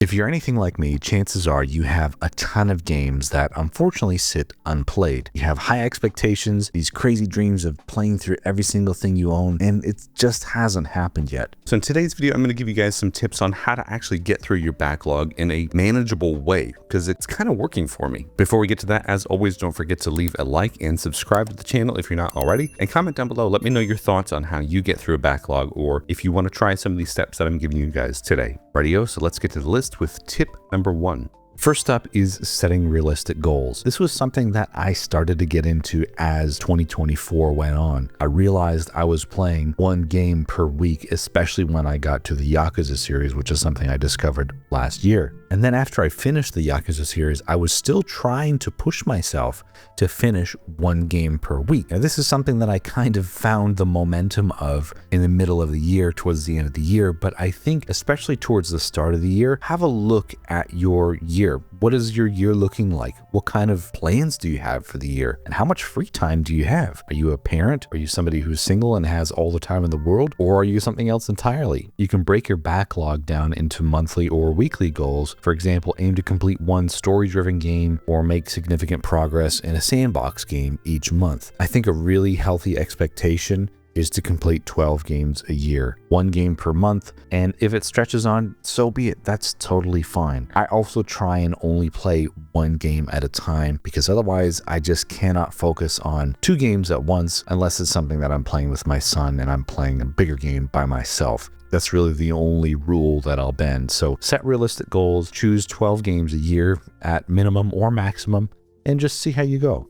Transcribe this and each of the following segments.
If you're anything like me, chances are you have a ton of games that unfortunately sit unplayed. You have high expectations, these crazy dreams of playing through every single thing you own, and it just hasn't happened yet. So in today's video, I'm going to give you guys some tips on how to actually get through your backlog in a manageable way, because it's kind of working for me. Before we get to that, as always, don't forget to leave a like and subscribe to the channel if you're not already, and comment down below. Let me know your thoughts on how you get through a backlog, or if you want to try some of these steps that I'm giving you guys today. Rightio, so let's get to the list with tip number 1. First up is setting realistic goals. This was something that I started to get into as 2024 went on. I realized I was playing one game per week, especially when I got to the Yakuza series, which is something I discovered last year. And then after I finished the Yakuza series, I was still trying to push myself to finish one game per week. Now, this is something that I kind of found the momentum of in the middle of the year, towards the end of the year. But I think especially towards the start of the year, have a look at your year. What is your year looking like? What kind of plans do you have for the year? And how much free time do you have? Are you a parent? Are you somebody who's single and has all the time in the world? Or are you something else entirely? You can break your backlog down into monthly or weekly goals. For example, aim to complete one story-driven game or make significant progress in a sandbox game each month. I think a really healthy expectation is to complete 12 games a year, one game per month, and if it stretches on, so be it. That's totally fine. I also try and only play one game at a time, because otherwise I just cannot focus on 2 games at once unless it's something that I'm playing with my son and I'm playing a bigger game by myself. That's really the only rule that I'll bend. So set realistic goals, choose 12 games a year at minimum or maximum, and just see how you go.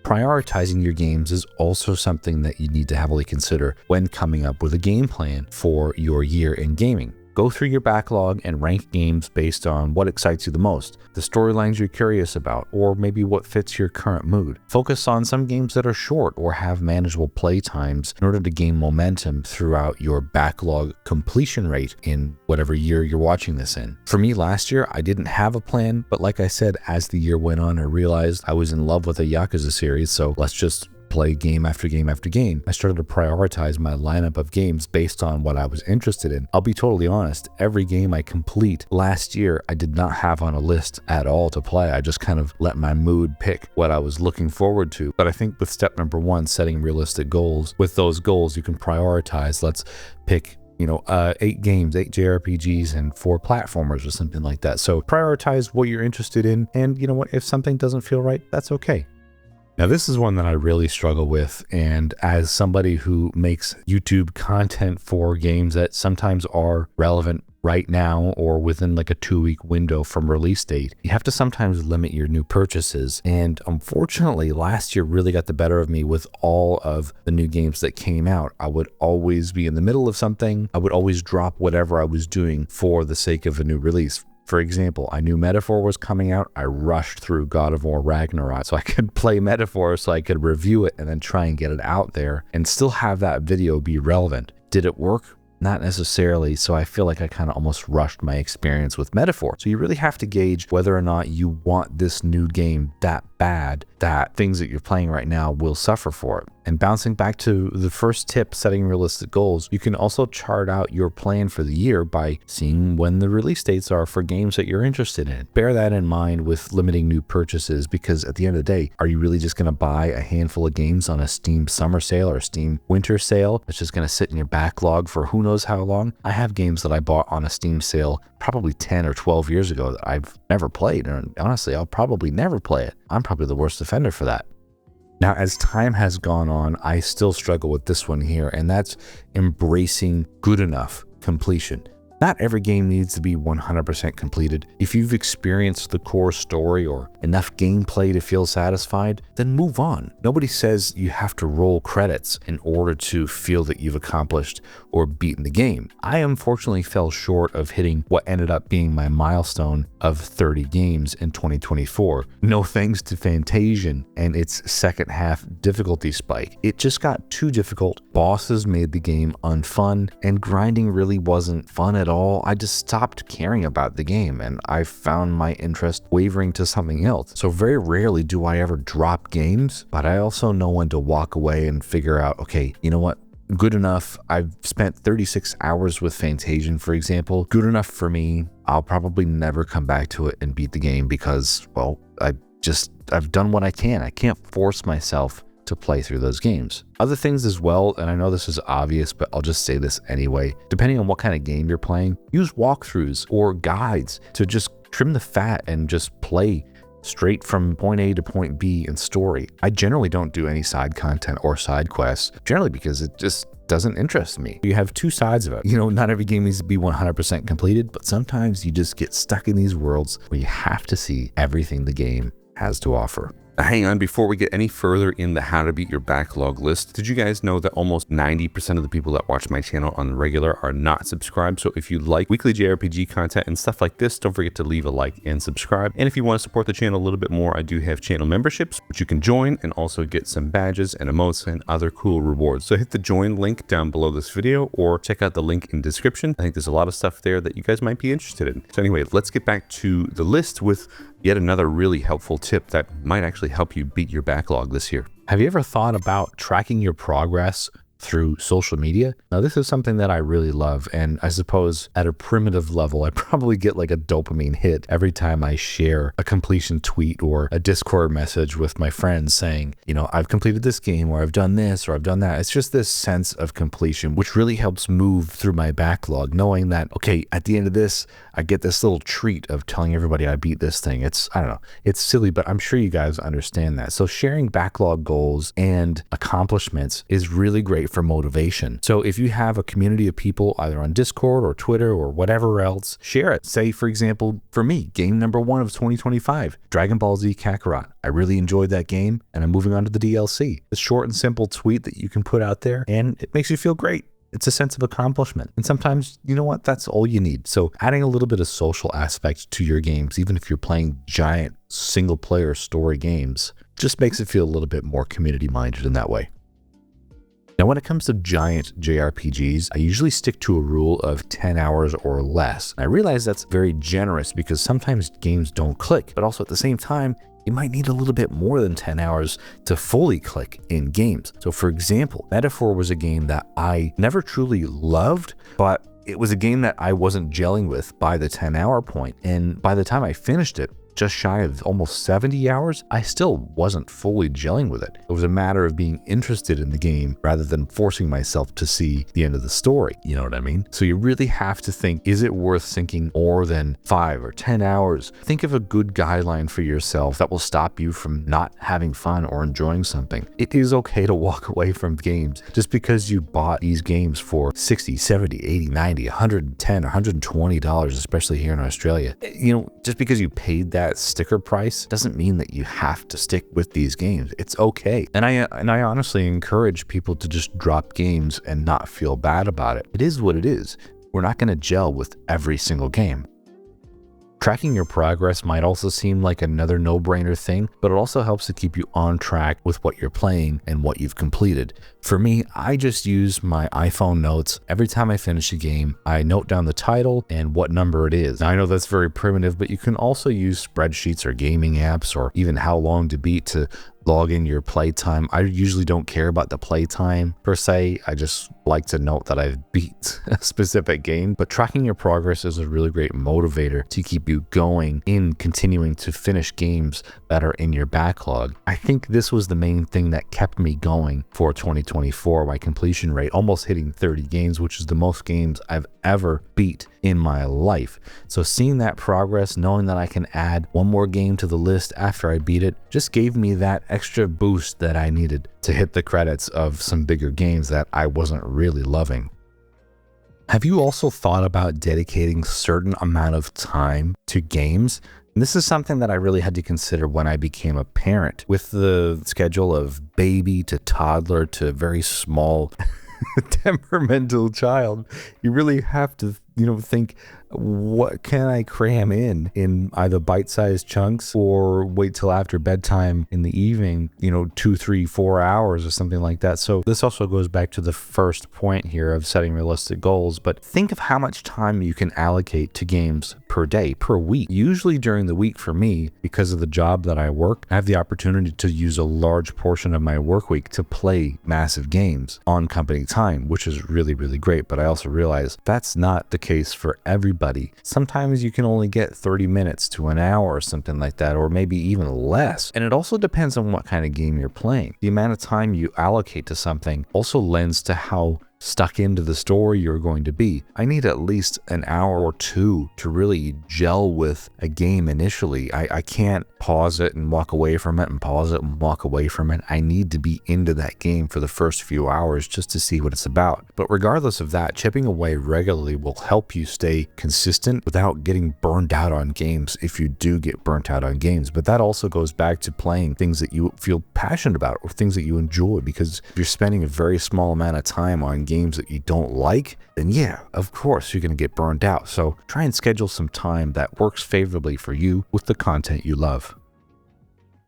Prioritizing your games is also something that you need to heavily consider when coming up with a game plan for your year in gaming. Go through your backlog and rank games based on what excites you the most, the storylines you're curious about, or maybe what fits your current mood. Focus on some games that are short or have manageable play times in order to gain momentum throughout your backlog completion rate in whatever year you're watching this in. For me, last year, I didn't have a plan, but like I said, as the year went on, I realized I was in love with the Yakuza series, so let's just play game after game after game. I started to prioritize my lineup of games based on what I was interested in. I'll be totally honest, every game I complete last year, I did not have on a list at all to play. I just kind of let my mood pick what I was looking forward to. But I think with step number 1, setting realistic goals, with those goals, you can prioritize. Let's pick 8 games, 8 JRPGs, and 4 platformers or something like that. So prioritize what you're interested in. And you know what? If something doesn't feel right, that's okay. Now, this is one that I really struggle with, and as somebody who makes YouTube content for games that sometimes are relevant right now or within like a 2-week window from release date, you have to sometimes limit your new purchases. And unfortunately, last year really got the better of me with all of the new games that came out. I would always be in the middle of something. I would always drop whatever I was doing for the sake of a new release. For example, I knew Metaphor was coming out. I rushed through God of War Ragnarok so I could play Metaphor, so I could review it and then try and get it out there and still have that video be relevant. Did it work? Not necessarily, so I feel like I kind of almost rushed my experience with Metaphor. So you really have to gauge whether or not you want this new game that bad that things that you're playing right now will suffer for it. And bouncing back to the first tip, setting realistic goals, you can also chart out your plan for the year by seeing when the release dates are for games that you're interested in. Bear that in mind with limiting new purchases, because at the end of the day, are you really just going to buy a handful of games on a Steam summer sale or a Steam winter sale that's just going to sit in your backlog for who knows how long? I have games that I bought on a Steam sale probably 10 or 12 years ago that I've never played, and honestly, I'll probably never play it. I'm probably the worst offender for that. Now, as time has gone on, I still struggle with this one here, and that's embracing good enough completion. Not every game needs to be 100% completed. If you've experienced the core story or enough gameplay to feel satisfied, then move on. Nobody says you have to roll credits in order to feel that you've accomplished or beaten the game. I unfortunately fell short of hitting what ended up being my milestone of 30 games in 2024. No thanks to Fantasian and its second half difficulty spike. It just got too difficult. Bosses made the game unfun, and grinding really wasn't fun at all. I just stopped caring about the game, and I found my interest wavering to something else. So very rarely do I ever drop games, but I also know when to walk away and figure out, okay, you know what? Good enough. I've spent 36 hours with Fantasian, for example. Good enough for me. I'll probably never come back to it and beat the game because, well, I've done what I can. I can't force myself to play through those games. Other things as well, and I know this is obvious, but I'll just say this anyway. Depending on what kind of game you're playing, use walkthroughs or guides to just trim the fat and just play straight from point A to point B in story. I generally don't do any side content or side quests, generally because it just doesn't interest me. You have two sides of it. You know, not every game needs to be 100% completed, but sometimes you just get stuck in these worlds where you have to see everything the game has to offer. Hang on, before we get any further in the how to beat your backlog list, did you guys know that almost 90% of the people that watch my channel on the regular are not subscribed? So if you like weekly JRPG content and stuff like this, don't forget to leave a like and subscribe. And if you want to support the channel a little bit more, I do have channel memberships, which you can join and also get some badges and emotes and other cool rewards. So hit the join link down below this video or check out the link in description. I think there's a lot of stuff there that you guys might be interested in. So anyway, let's get back to the list with yet another really helpful tip that might actually help you beat your backlog this year. Have you ever thought about tracking your progress through social media? Now, this is something that I really love, and I suppose at a primitive level, I probably get like a dopamine hit every time I share a completion tweet or a Discord message with my friends saying, you know, I've completed this game, or I've done this, or I've done that. It's just this sense of completion, which really helps move through my backlog, knowing that, okay, at the end of this, I get this little treat of telling everybody I beat this thing. I don't know, it's silly, but I'm sure you guys understand that. So sharing backlog goals and accomplishments is really great for motivation. So if you have a community of people either on Discord or Twitter or whatever else, share it. Say, for example, for me, game number 1 of 2025, Dragon Ball Z Kakarot. I really enjoyed that game and I'm moving on to the DLC. It's a short and simple tweet that you can put out there and it makes you feel great. It's a sense of accomplishment. And sometimes, you know what, that's all you need. So adding a little bit of social aspect to your games, even if you're playing giant single player story games, just makes it feel a little bit more community minded in that way. Now, when it comes to giant JRPGs, I usually stick to a rule of 10 hours or less. I realize that's very generous because sometimes games don't click, but also at the same time, you might need a little bit more than 10 hours to fully click in games. So for example, Metaphor was a game that I never truly loved, but it was a game that I wasn't gelling with by the 10-hour point. And by the time I finished it, just shy of almost 70 hours, I still wasn't fully gelling with it. It was a matter of being interested in the game rather than forcing myself to see the end of the story. You know what I mean? So you really have to think, is it worth sinking more than 5 or 10 hours? Think of a good guideline for yourself that will stop you from not having fun or enjoying something. It is okay to walk away from games just because you bought these games for 60, 70, 80, 90, 110, $120, especially here in Australia. You know, just because you paid that sticker price doesn't mean that you have to stick with these games. It's okay. And I honestly encourage people to just drop games and not feel bad about it. It is what it is. We're not going to gel with every single game. Tracking your progress might also seem like another no-brainer thing, but it also helps to keep you on track with what you're playing and what you've completed. For me, I just use my iPhone notes. Every time I finish a game, I note down the title and what number it is. Now, I know that's very primitive, but you can also use spreadsheets or gaming apps or even how long to beat to log in your playtime. I usually don't care about the playtime per se. I just like to note that I've beat a specific game, but tracking your progress is a really great motivator to keep you going in continuing to finish games that are in your backlog. I think this was the main thing that kept me going for 2024, my completion rate almost hitting 30 games, which is the most games I've ever beat in my life. So seeing that progress, knowing that I can add one more game to the list after I beat it, just gave me that extra boost that I needed to hit the credits of some bigger games that I wasn't really loving. Have you also thought about dedicating a certain amount of time to games? And this is something that I really had to consider when I became a parent. With the schedule of baby to toddler to very small temperamental child, you really have to, think, what can I cram in either bite-sized chunks or wait till after bedtime in the evening, 2, 3, 4 hours or something like that. So this also goes back to the first point here of setting realistic goals, but think of how much time you can allocate to games per day, per week. Usually during the week for me, because of the job that I work, I have the opportunity to use a large portion of my work week to play massive games on company time, which is really, really great. But I also realize that's not the case for everybody. Sometimes you can only get 30 minutes to an hour or something like that, or maybe even less. And it also depends on what kind of game you're playing. The amount of time you allocate to something also lends to how stuck into the story you're going to be. I need at least an hour or two to really gel with a game initially. I can't pause it and walk away from it and pause it and walk away from it. I need to be into that game for the first few hours just to see what it's about. But regardless of that, chipping away regularly will help you stay consistent without getting burned out on games if you do get burnt out on games. But that also goes back to playing things that you feel passionate about or things that you enjoy, because if you're spending a very small amount of time on games that you don't like, then yeah, of course you're going to get burned out. So try and schedule some time that works favorably for you with the content you love.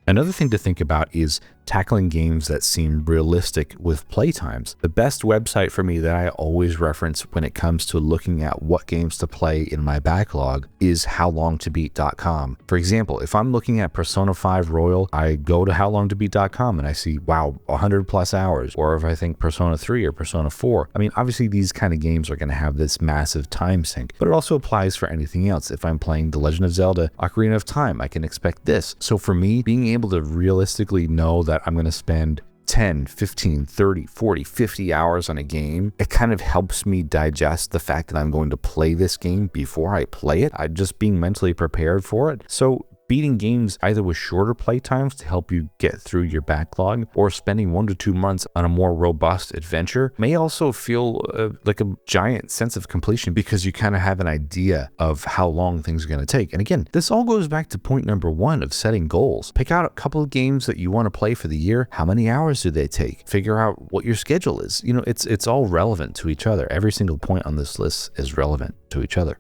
Another thing to think about is tackling games that seem realistic with playtimes. The best website for me that I always reference when it comes to looking at what games to play in my backlog is howlongtobeat.com. For example, if I'm looking at Persona 5 Royal, I go to howlongtobeat.com and I see, wow, 100 plus hours. Or if I think Persona 3 or Persona 4, I mean, obviously these kind of games are going to have this massive time sink, but it also applies for anything else. If I'm playing The Legend of Zelda Ocarina of Time, I can expect this. So for me, being able to realistically know that I'm going to spend 10, 15, 30, 40, 50 hours on a game, it kind of helps me digest the fact that I'm going to play this game before I play it. I'm just being mentally prepared for it. So beating games either with shorter play times to help you get through your backlog, or spending 1 to 2 months on a more robust adventure may also feel like a giant sense of completion, because you kind of have an idea of how long things are going to take. And again, this all goes back to point number 1 of setting goals. Pick out a couple of games that you want to play for the year. How many hours do they take? Figure out what your schedule is. You know, it's all relevant to each other. Every single point on this list is relevant to each other.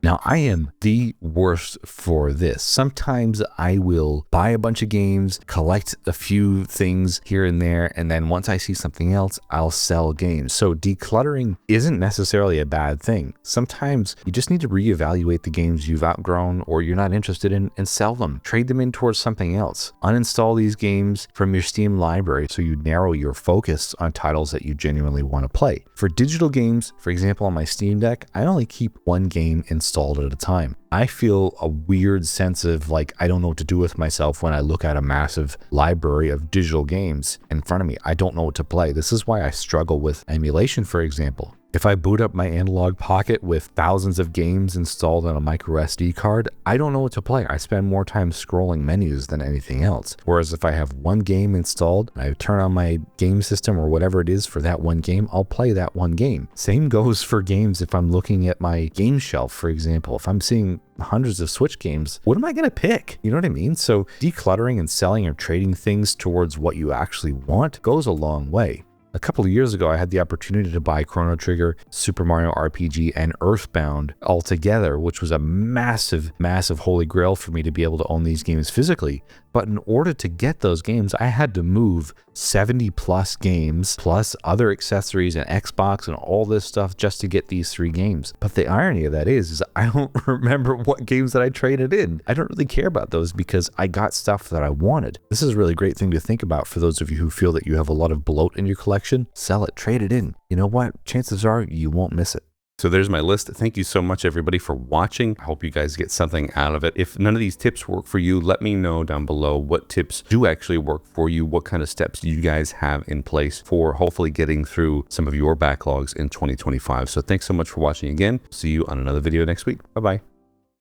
Now, I am the worst for this. Sometimes I will buy a bunch of games, collect a few things here and there, and then once I see something else, I'll sell games. So decluttering isn't necessarily a bad thing. Sometimes you just need to reevaluate the games you've outgrown or you're not interested in and sell them. Trade them in towards something else. Uninstall these games from your Steam library so you narrow your focus on titles that you genuinely want to play. For digital games, for example, on my Steam Deck, I only keep one game installed at a time. I feel a weird sense of like, I don't know what to do with myself when I look at a massive library of digital games in front of me. I don't know what to play. This is why I struggle with emulation, for example. If I boot up my analog pocket with thousands of games installed on a micro SD card, I don't know what to play. I spend more time scrolling menus than anything else. Whereas if I have one game installed, and I turn on my game system or whatever it is for that one game, I'll play that one game. Same goes for games if I'm looking at my game shelf, for example. If I'm seeing hundreds of Switch games, what am I going to pick? You know what I mean? So decluttering and selling or trading things towards what you actually want goes a long way. A couple of years ago, I had the opportunity to buy Chrono Trigger, Super Mario RPG, and Earthbound all together, which was a massive, massive holy grail for me to be able to own these games physically. But in order to get those games, I had to move 70 plus games, plus other accessories and Xbox and all this stuff just to get these 3 games. But the irony of that is I don't remember what games that I traded in. I don't really care about those because I got stuff that I wanted. This is a really great thing to think about for those of you who feel that you have a lot of bloat in your collection. Sell it, trade it in. You know what? Chances are you won't miss it. So there's my list. Thank you so much, everybody, for watching. I hope you guys get something out of it. If none of these tips work for you, let me know down below what tips do actually work for you, what kind of steps you guys have in place for hopefully getting through some of your backlogs in 2025. So thanks so much for watching again. See you on another video next week. Bye-bye.